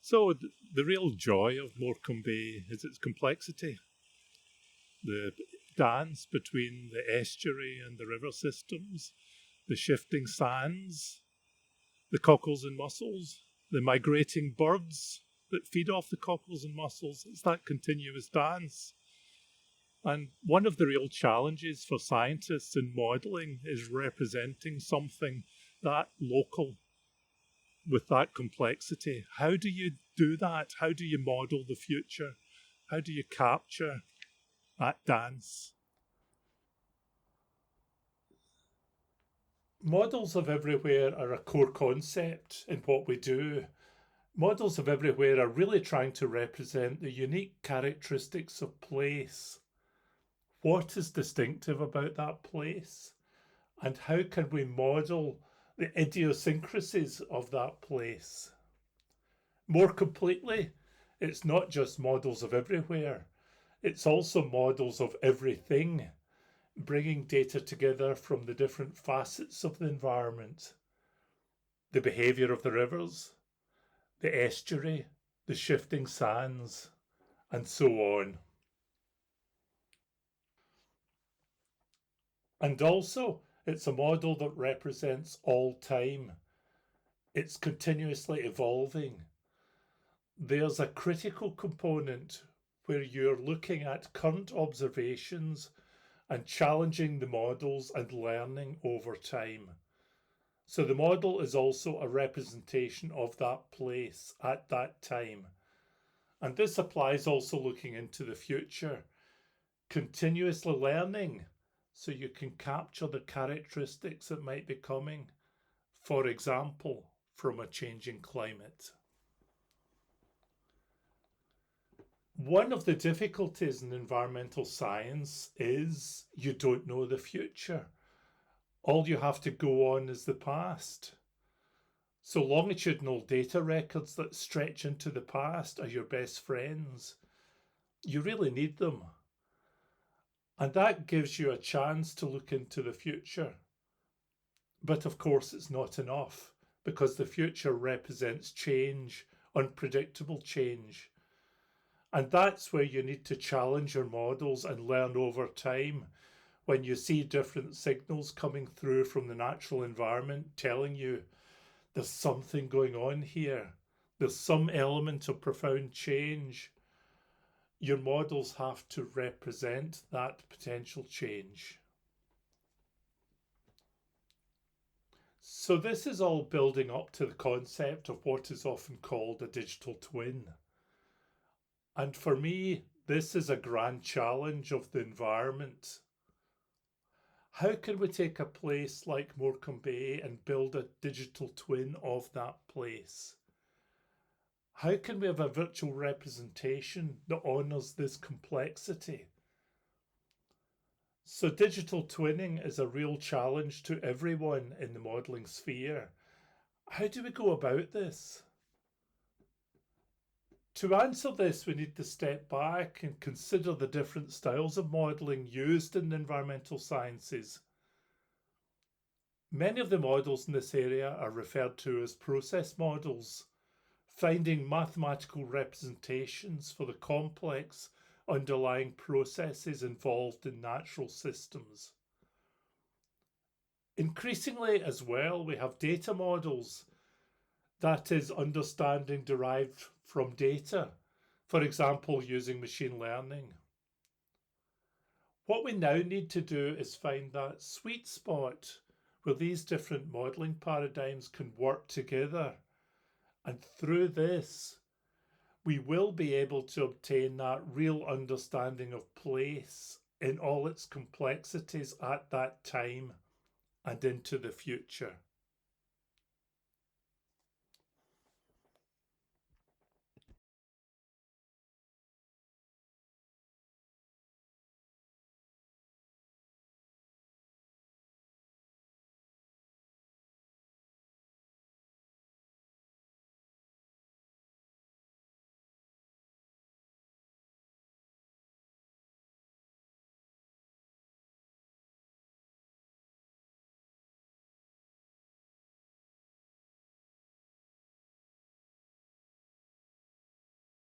So the real joy of Morecambe Bay is its complexity. The dance between the estuary and the river systems, the shifting sands, the cockles and mussels, the migrating birds that feed off the cockles and mussels. It's that continuous dance. And one of the real challenges for scientists in modelling is representing something that local with that complexity. How do you do that? How do you model the future? How do you capture that dance? Models of everywhere are a core concept in what we do. Models of everywhere are really trying to represent the unique characteristics of place. What is distinctive about that place? And how can we model the idiosyncrasies of that place? More completely, it's not just models of everywhere, it's also models of everything, bringing data together from the different facets of the environment. The behaviour of the rivers, the estuary, the shifting sands, and so on. And also, it's a model that represents all time. It's continuously evolving. There's a critical component where you're looking at current observations and challenging the models and learning over time. So the model is also a representation of that place at that time. And this applies also looking into the future, continuously learning so you can capture the characteristics that might be coming, for example, from a changing climate. One of the difficulties in environmental science is you don't know the future. All you have to go on is the past. So longitudinal data records that stretch into the past are your best friends. You really need them. And that gives you a chance to look into the future. But of course, it's not enough because the future represents change, unpredictable change. And that's where you need to challenge your models and learn over time. When you see different signals coming through from the natural environment telling you there's something going on here, there's some element of profound change, your models have to represent that potential change. So this is all building up to the concept of what is often called a digital twin. And for me, this is a grand challenge of the environment. How can we take a place like Morecambe Bay and build a digital twin of that place? How can we have a virtual representation that honours this complexity? So digital twinning is a real challenge to everyone in the modelling sphere. How do we go about this? To answer this, we need to step back and consider the different styles of modelling used in the environmental sciences. Many of the models in this area are referred to as process models, finding mathematical representations for the complex underlying processes involved in natural systems. Increasingly as well, we have data models, that is understanding derived from data, for example, using machine learning. What we now need to do is find that sweet spot where these different modelling paradigms can work together. And through this, we will be able to obtain that real understanding of place in all its complexities at that time and into the future.